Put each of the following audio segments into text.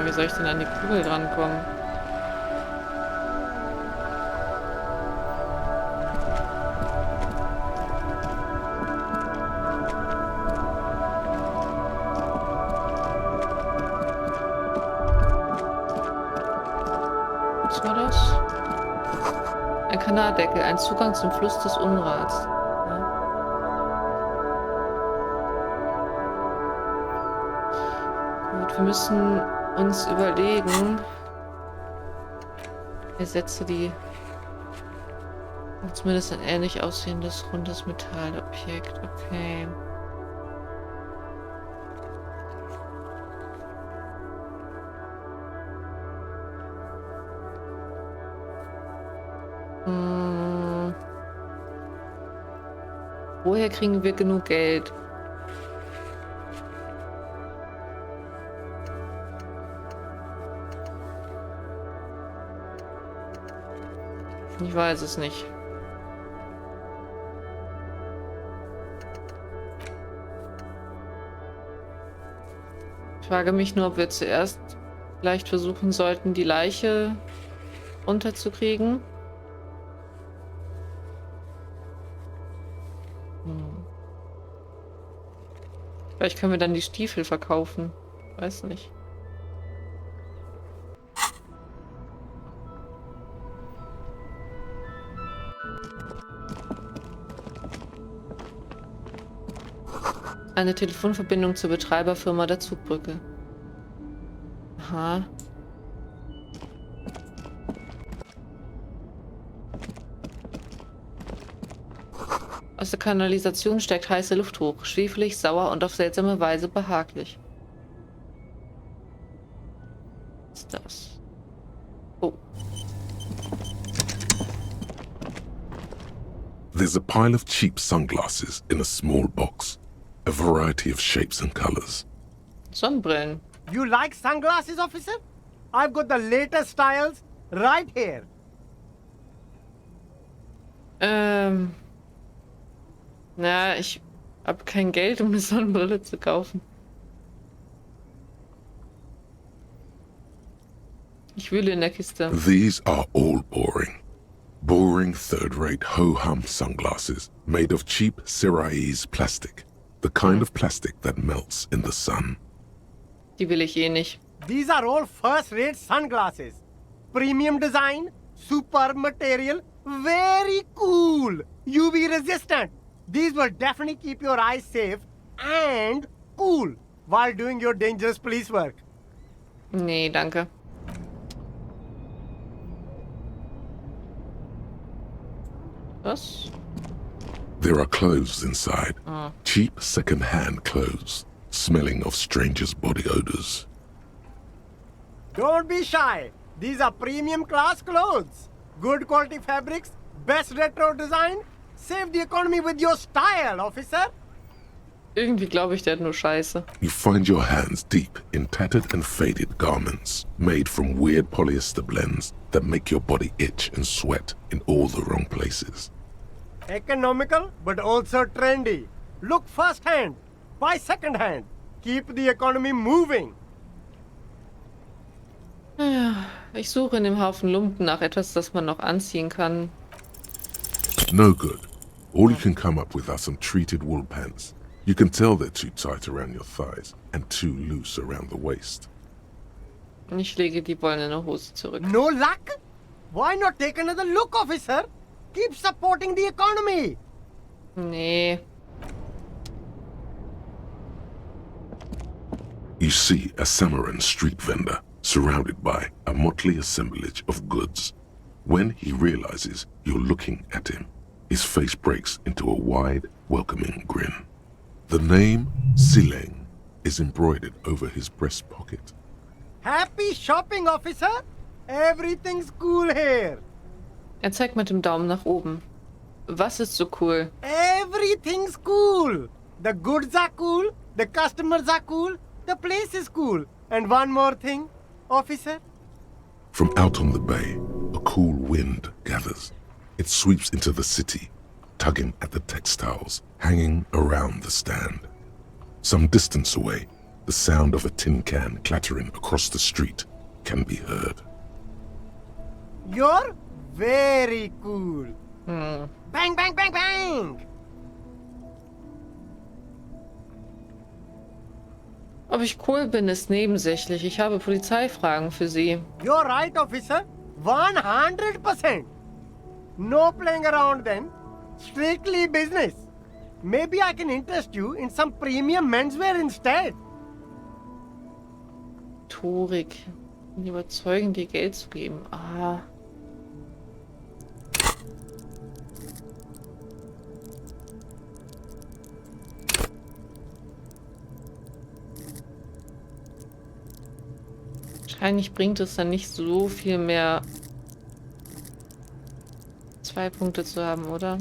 Ja, wie soll ich denn an die Kugel drankommen? Was war das? Ein Kanaldeckel, ein Zugang zum Fluss des Unrats. Ja. Gut, wir müssen uns überlegen. Ich setze die zumindest ein ähnlich aussehendes rundes Metallobjekt. Okay. Woher kriegen wir genug Geld? Ich weiß es nicht. Ich frage mich nur, ob wir zuerst vielleicht versuchen sollten, die Leiche unterzukriegen. Vielleicht können wir dann die Stiefel verkaufen. Weiß nicht. Eine Telefonverbindung zur Betreiberfirma der Zugbrücke. Aha. Aus der Kanalisation steigt heiße Luft hoch, schwefelig, sauer und auf seltsame Weise behaglich. Was ist das? Oh. There's a pile of cheap sunglasses in a small box. A variety of shapes and colors. Sonnenbrillen. You like sunglasses, officer? I've got the latest styles right here. Na, ich habe kein Geld, um eine Sonnenbrille zu kaufen. Ich wühle in der Kiste. These are all boring. Boring third-rate ho-hum sunglasses made of cheap Syrahese plastic. The kind of plastic that melts in the sun. Die will ich eh nicht. These are all first-rate sunglasses. Premium design, superb material, very cool. UV resistant. These will definitely keep your eyes safe and cool while doing your dangerous police work. Nee, danke. Was? There are clothes inside. Cheap second-hand clothes, smelling of strangers' body odors. Don't be shy. These are premium class clothes. Good quality fabrics, best retro design. Save the economy with your style, officer. Irgendwie glaube ich, der hat nur Scheiße. You find your hands deep in tattered and faded garments made from weird polyester blends that make your body itch and sweat in all the wrong places. Economical, but also trendy. Look first-hand, buy second-hand. Keep the economy moving. Ich suche in dem Haufen Lumpen nach etwas, das man noch anziehen kann. No good. All you can come up with are some treated wool pants. You can tell they're too tight around your thighs and too loose around the waist. Ich lege die wollene Hose zurück. No luck? Why not take another look, officer? Keep supporting the economy. Nee. You see a Samaran street vendor surrounded by a motley assemblage of goods. When he realizes you're looking at him, his face breaks into a wide, welcoming grin. The name Sileng is embroidered over his breast pocket. Happy shopping, officer. Everything's cool here. Er zeigt mit dem Daumen nach oben. Was ist so cool? Everything's cool. The goods are cool, the customers are cool, the place is cool. And one more thing, officer. From out on the bay, a cool wind gathers. It sweeps into the city, tugging at the textiles hanging around the stand. Some distance away, the the sound of a tin can clattering across the street can be heard. You're very cool. Bang, bang, bang, bang! Ob ich cool bin, ist nebensächlich. Ich habe Polizeifragen für Sie. You're right, officer. 100%. No playing around then. Strictly business. Maybe I can interest you in some premium menswear instead. Rhetorik. Ihn überzeugen, dir Geld zu geben. Ah. Wahrscheinlich bringt es dann nicht so viel mehr, 2 Punkte zu haben, oder?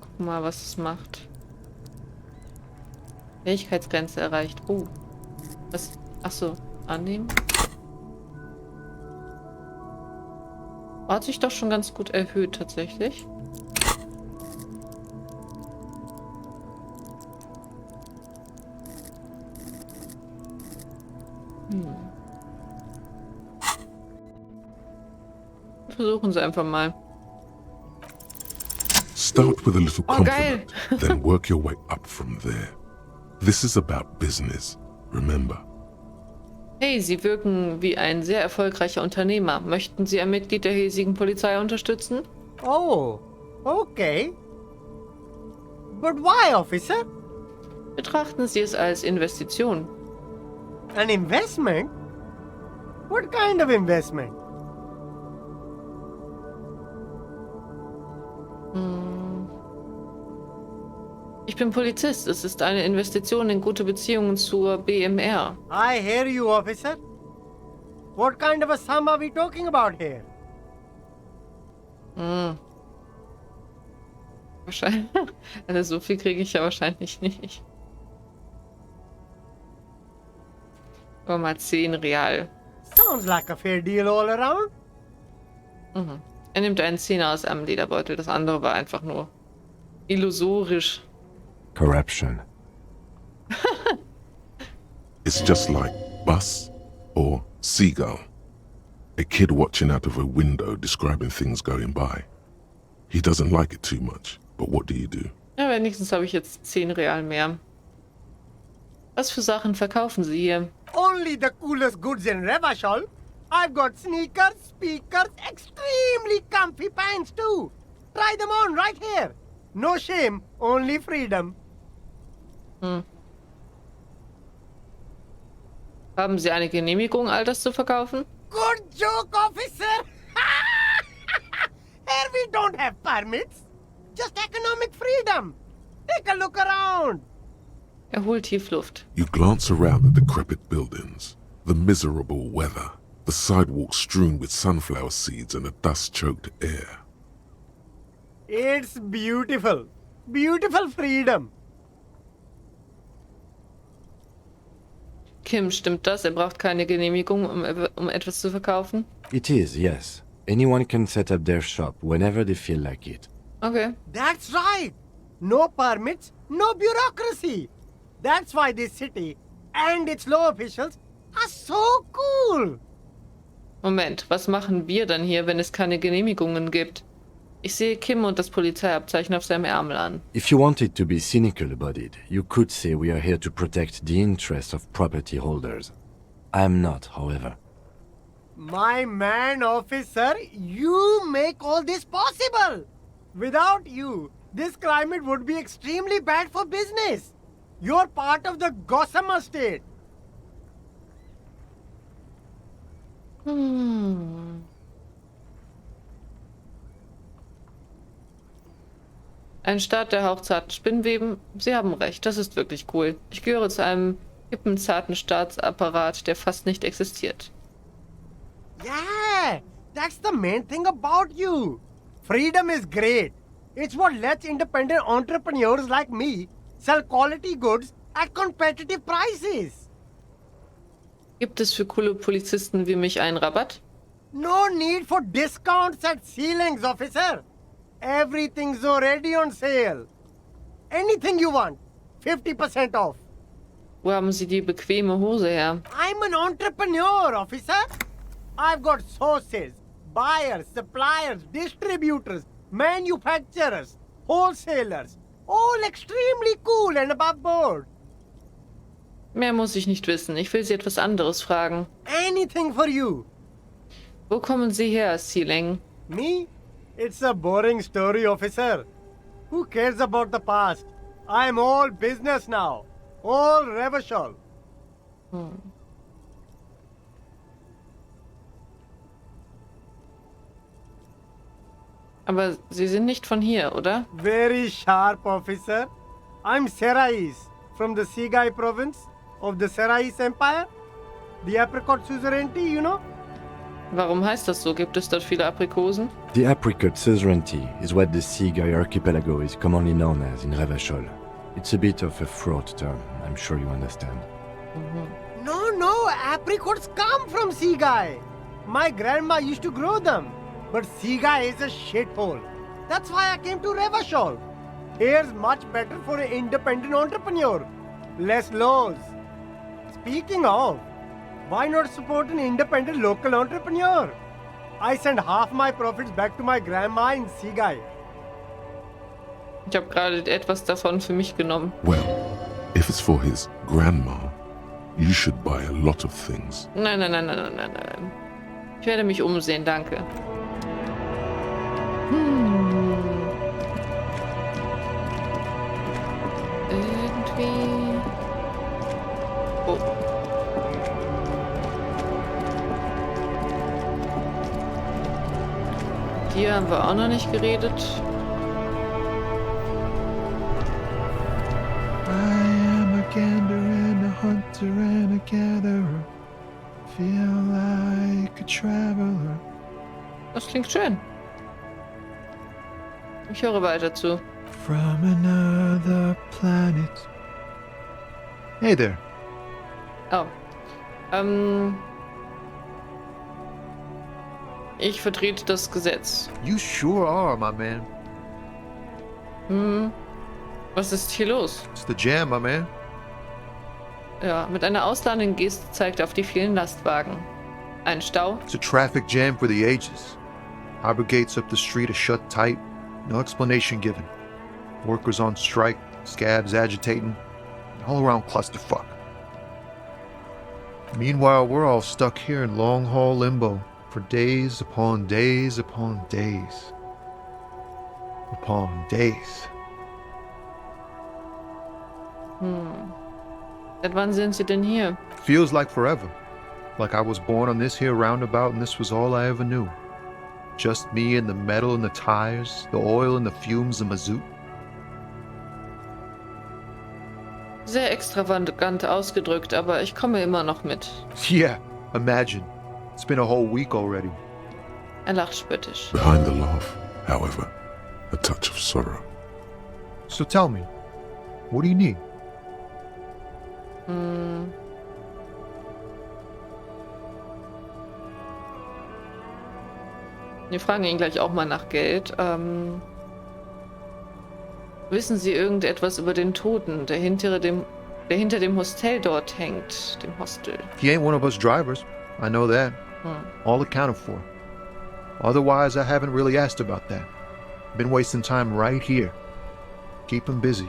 Guck mal, was es macht. Fähigkeitsgrenze erreicht. Oh. Was? Achso. Annehmen. Hat sich doch schon ganz gut erhöht, tatsächlich. Versuchen Sie einfach mal. Start with a little Oh, geil. compliment, then work your way up from there. This is about business, remember. Hey, Sie wirken wie ein sehr erfolgreicher Unternehmer. Möchten Sie ein Mitglied der hiesigen Polizei unterstützen? Oh, okay. But why, officer? Betrachten Sie es als Investition. An investment? What kind of investment? Ich bin Polizist. Es ist eine Investition in gute Beziehungen zur BMR. I hear you, officer. What kind of a sum are we talking about here? Wahrscheinlich. Also so viel kriege ich ja wahrscheinlich nicht. Aber mal 10 Real. Sounds like a fair deal all around. Er nimmt einen 10er aus einem Lederbeutel. Das andere war einfach nur illusorisch. Corruption. It's just like bus or seagull. A kid watching out of a window describing things going by. He doesn't like it too much, but what do you do? Ja, wenigstens habe ich jetzt 10 Real mehr. Was für Sachen verkaufen Sie hier? Only the coolest goods in Revachol. I've got sneakers, speakers, extremely comfy pants too. Try them on right here. No shame, only freedom. Haben Sie eine Genehmigung, all das zu verkaufen? Good joke, officer. Here we don't have permits. Just economic freedom. Take a look around. Er holt tief Luft. You glance around the decrepit buildings, the miserable weather, the sidewalks strewn with sunflower seeds and a dust-choked air. It's beautiful. Beautiful freedom. Kim, stimmt das? Er braucht keine Genehmigung, um etwas zu verkaufen? It is, yes. Anyone can set up their shop whenever they feel like it. Okay. That's right. No permits, no bureaucracy. That's why this city and its law officials are so cool. Moment, was machen wir dann hier, wenn es keine Genehmigungen gibt? Ich sehe Kim und das Polizeiabzeichen auf seinem Ärmel an. If you wanted to be cynical about it, you could say we are here to protect the interests of property holders. I am not, however. My man, officer, you make all this possible. Without you, this climate would be extremely bad for business. You're part of the Gossamer state. Ein Staat der hauchzarten Spinnweben? Sie haben recht, das ist wirklich cool. Ich gehöre zu einem hippen, zarten Staatsapparat, der fast nicht existiert. Yeah, that's the main thing about you. Freedom is great. It's what lets independent entrepreneurs like me sell quality goods at competitive prices. Gibt es für coole Polizisten wie mich einen Rabatt? No need for discounts at ceilings, officer. Everything's already on sale. Anything you want, 50% off. Wo haben Sie die bequeme Hose her? I'm an entrepreneur, officer. I've got sources, buyers, suppliers, distributors, manufacturers, wholesalers, all extremely cool and above board. Mehr muss ich nicht wissen. Ich will Sie etwas anderes fragen. Anything for you. Wo kommen Sie her, Sealing? Me? It's a boring story, officer. Who cares about the past? I'm all business now. All Revachol. Aber Sie sind nicht von hier, oder? Very sharp, officer. I'm Serais, from the Sigai province of the Serais Empire. The apricot suzerainty, you know? Warum heißt das so? Gibt es dort viele Aprikosen? The apricot suzerainty is what the Sigai archipelago is commonly known as in Revachol. It's a bit of a fraught term, I'm sure you understand. No, apricots come from Sigai. My grandma used to grow them. But Sigai is a shithole. That's why I came to Revachol. Here's much better for an independent entrepreneur. Less laws. Speaking of, why not support an independent local entrepreneur? I send half my profits back to my grandma in Sigai. Ich habe gerade etwas davon für mich genommen. Well, if it's for his grandma, you should buy a lot of things. Nein. Ich werde mich umsehen, danke. Irgendwie... Oh. Hier haben wir auch noch nicht geredet. I am a gander and a hunter and a gatherer. Feel like a traveler. Das klingt schön. Ich höre weiter zu. From another planet. Hey there. Oh. Ich vertrete das Gesetz. You sure are, my man. Was ist hier los? It's the jam, my man. Ja, mit einer ausladenden Geste zeigt er auf die vielen Lastwagen. Ein Stau. It's a traffic jam for the ages. Harbor gates up the street are shut tight. No explanation given. Workers on strike, scabs agitating, all around clusterfuck. Meanwhile, we're all stuck here in long-haul limbo for days upon days upon days. Upon days. Seit wann sind Sie denn hier? Feels like forever. Like I was born on this here roundabout and this was all I ever knew. Just me and the metal and the tires, the oil and the fumes of mazout. Sehr extravagant ausgedrückt, aber ich komme immer noch mit. Yeah, imagine. It's been a whole week already. Er lacht spöttisch. Behind the laugh, however, a touch of sorrow. So tell me, what do you need? Wir fragen ihn gleich auch mal nach Geld. Wissen Sie irgendetwas über den Toten, der hinter dem Hostel dort hängt, dem Hostel? He ain't one of us drivers. I know that. All accounted for. Otherwise, I haven't really asked about that. Been wasting time right here. Keep him busy.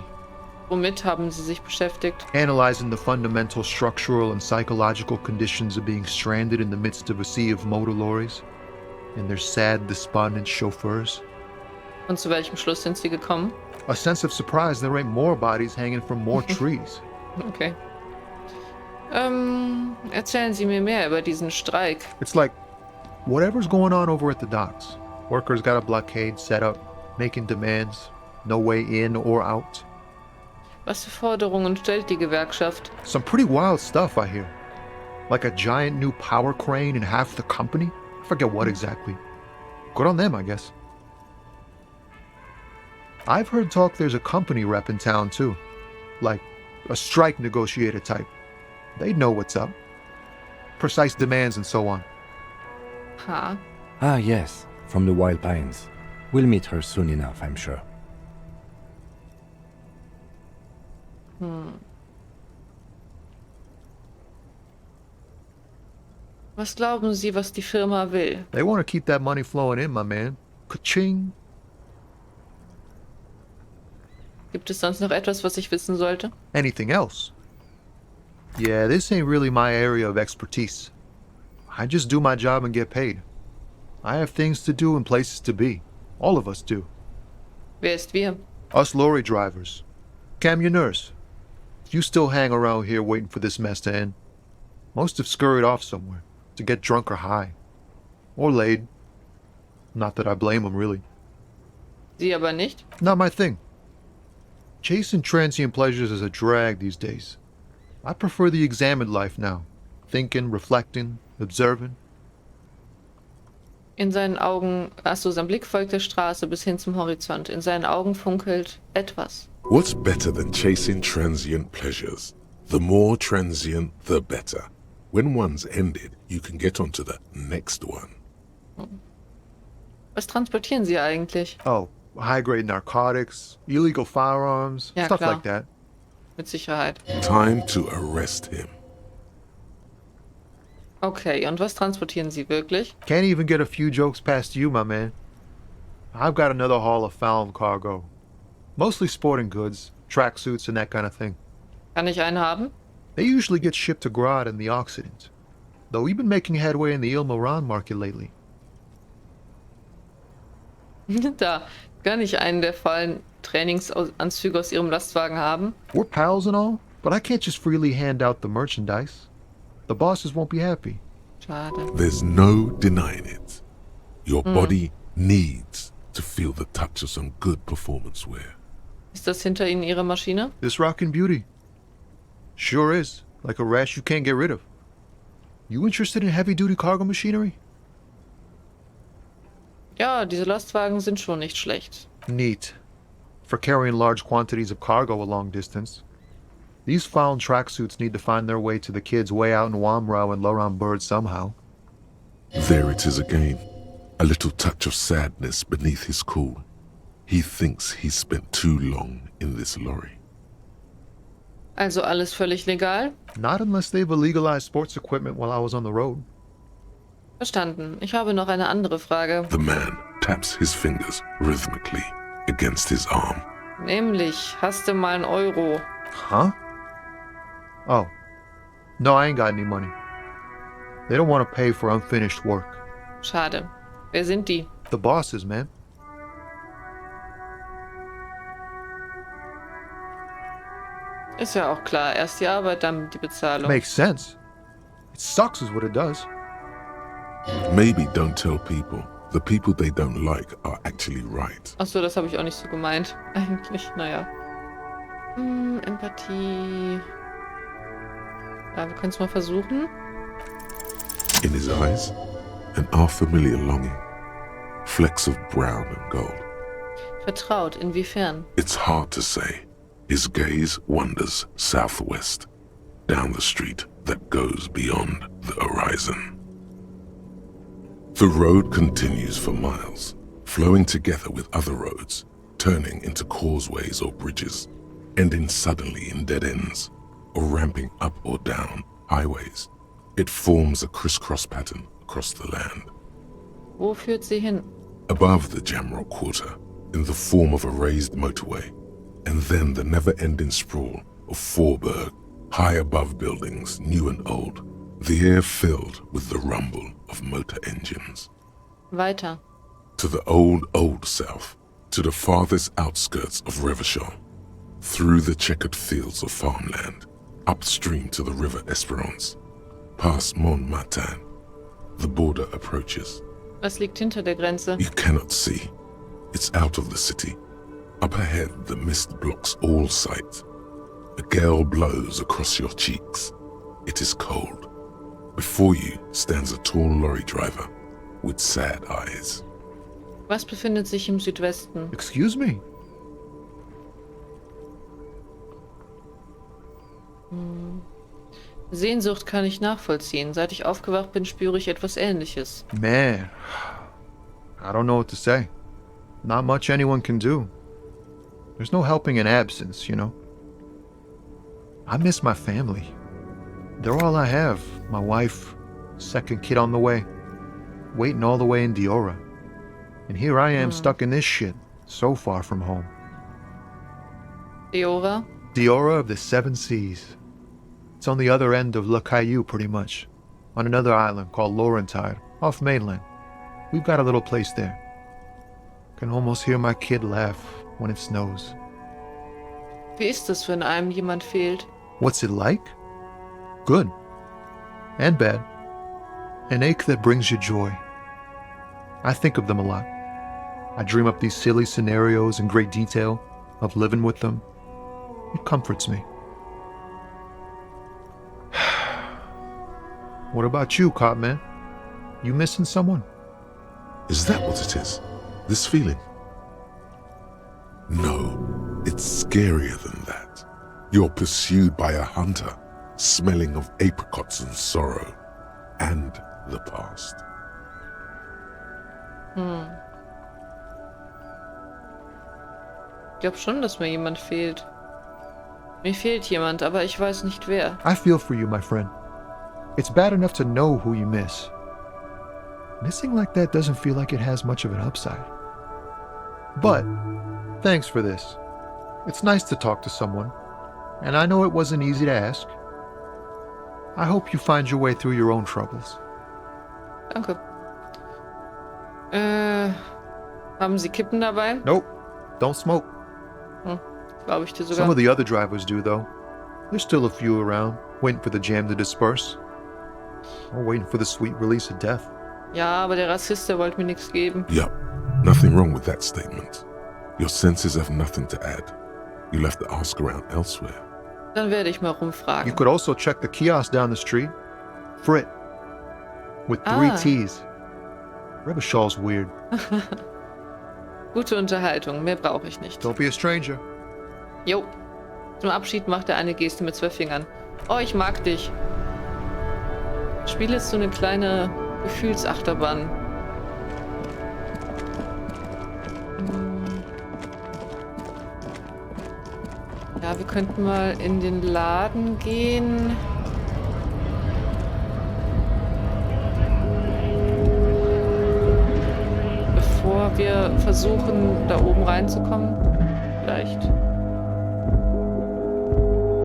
Womit haben Sie sich beschäftigt? Analyzing the fundamental structural and psychological conditions of being stranded in the midst of a sea of motor lorries and their sad, despondent chauffeurs. Und zu welchem Schluss sind Sie gekommen? A sense of surprise there ain't more bodies hanging from more trees. Okay. Erzählen Sie mir mehr über diesen Streik. It's like, whatever's going on over at the docks. Workers got a blockade set up, making demands, no way in or out. Was für Forderungen stellt die Gewerkschaft? Some pretty wild stuff, I hear. Like a giant new power crane in half the company? I forget what exactly. Good on them, I guess. I've heard talk there's a company rep in town, too. Like a strike negotiator type. They'd know what's up. Precise demands and so on. Ha. Ah, yes, from the Wild Pines. We'll meet her soon enough, I'm sure. Was glauben Sie, was die Firma will? They want to keep that money flowing in, my man. Ka-ching. Gibt es sonst noch etwas, was ich wissen sollte? Anything else? Yeah, this ain't really my area of expertise. I just do my job and get paid. I have things to do and places to be. All of us do. Wer ist wir? Us lorry drivers. Camionneurs. You still hang around here waiting for this mess to end. Most have scurried off somewhere to get drunk or high. Or laid. Not that I blame them, really. Sie aber nicht? Not my thing. Chasing transient pleasures is a drag these days. I prefer the examined life now. Thinking, reflecting, observing. In seinen Augen, achso, sein Blick folgt der Straße bis hin zum Horizont. In seinen Augen funkelt etwas. What's better than chasing transient pleasures? The more transient, the better. When one's ended, you can get onto the next one. Was transportieren Sie eigentlich? Oh, high-grade narcotics, illegal firearms, Ja, stuff klar. like that. Mit Sicherheit. Time to arrest him. Okay, und was transportieren Sie wirklich? Can't even get a few jokes past you, my man. I've got another haul of found cargo. Mostly sporting goods, tracksuits, and that kind of thing. Kann ich einen haben? They usually get shipped to Grad in the Occident. Though we've been making headway in the Il Moran market lately. Da, kann ich einen der vollen Trainingsanzüge aus Ihrem Lastwagen haben? We're pals and all, but I can't just freely hand out the merchandise. The bosses won't be happy. Schade. There's no denying it. Your body needs to feel the touch of some good performance wear. Ist das hinter Ihnen Ihre Maschine? This rockin' beauty. Sure is. Like a rash you can't get rid of. You interested in heavy-duty cargo machinery? Ja, diese Lastwagen sind schon nicht schlecht. Neat. For carrying large quantities of cargo a long distance. These found tracksuits need to find their way to the kids way out in Wamrau and Loran Bird somehow. There it is again. A little touch of sadness beneath his cool. He thinks he's spent too long in this lorry. Also alles völlig legal? Not unless they've illegalized sports equipment while I was on the road. Verstanden. Ich habe noch eine andere Frage. The man taps his fingers rhythmically against his arm. Nämlich, hast du mal einen Euro? Huh? Oh. No, I ain't got any money. They don't want to pay for unfinished work. Schade. Wer sind die? The bosses, man. Ist ja auch klar. Erst die Arbeit, dann die Bezahlung. Makes sense. It sucks is what it does. Maybe don't tell people. The people they don't like are actually right. Achso, das habe ich auch nicht so gemeint. Eigentlich, naja. Empathie. Ja, wir können es mal versuchen. In his eyes, an unfamiliar longing. Flecks of brown and gold. Vertraut, inwiefern? It's hard to say. His gaze wanders southwest, down the street that goes beyond the horizon. The road continues for miles, flowing together with other roads, turning into causeways or bridges, ending suddenly in dead ends, or ramping up or down highways. It forms a crisscross pattern across the land. Wo führt sie hin? Above the Jamrock Quarter, in the form of a raised motorway, and then the never-ending sprawl of Forburg, high above buildings, new and old, the air filled with the rumble of motor engines. Weiter. To the old south, to the farthest outskirts of Revachol, through the checkered fields of farmland, upstream to the river Esperance, past Montmartin. The border approaches. Was liegt hinter der Grenze? You cannot see. It's out of the city. Up ahead, the mist blocks all sight. A gale blows across your cheeks. It is cold. Before you stands a tall lorry driver with sad eyes. Was befindet sich im Südwesten? Excuse me? Sehnsucht kann ich nachvollziehen. Seit ich aufgewacht bin, spüre ich etwas Ähnliches. Man, I don't know what to say. Not much anyone can do. There's no helping in absence, you know. I miss my family. They're all I have. My wife, Second kid on the way. Waiting all the way in Diora. And here I am stuck in this shit, so far from home. Deora? Diora of the Seven Seas. It's on the other end of Le Caillou, pretty much. On another island called Laurentide, off mainland. We've got a little place there. Can almost hear my kid laugh when it snows. Wie ist es, wenn einem jemand fehlt? What's it like? Good. And bad. An ache that brings you joy. I think of them a lot. I dream up these silly scenarios in great detail of living with them. It comforts me. What about you, Cop Man? You missing someone? Is that what it is? This feeling? No, it's scarier than that. You're pursued by a hunter, smelling of apricots and sorrow, and the past. Ich glaube schon, dass mir jemand fehlt. Mir fehlt jemand, aber ich weiß nicht wer. I feel for you, my friend. It's bad enough to know who you miss. Missing like that doesn't feel like it has much of an upside. But, thanks for this. It's nice to talk to someone, and I know it wasn't easy to ask. I hope you find your way through your own troubles. Danke. Haben Sie Kippen dabei? Nope, don't smoke. Glaube ich dir Some sogar. of the other drivers do, though. There's still a few around, waiting for the jam to disperse. Or waiting for the sweet release of death. Ja, aber der Rassist, der wollte mir nichts geben. Yup, nothing wrong with that statement. Your senses have nothing to add. You'll have to ask around elsewhere. Dann werde ich mal You rumfragen. could also check the kiosk down the street. Frit. With 3 Ah. T's. Rebishaw's weird. Gute Unterhaltung, mehr brauche ich nicht. Don't be a stranger. Jo. Zum Abschied macht er eine Geste mit 2 Fingern. Oh, ich mag dich. Das Spiel ist so eine kleine Gefühlsachterbahn. Ja, wir könnten mal in den Laden gehen. Bevor wir versuchen, da oben reinzukommen. Vielleicht.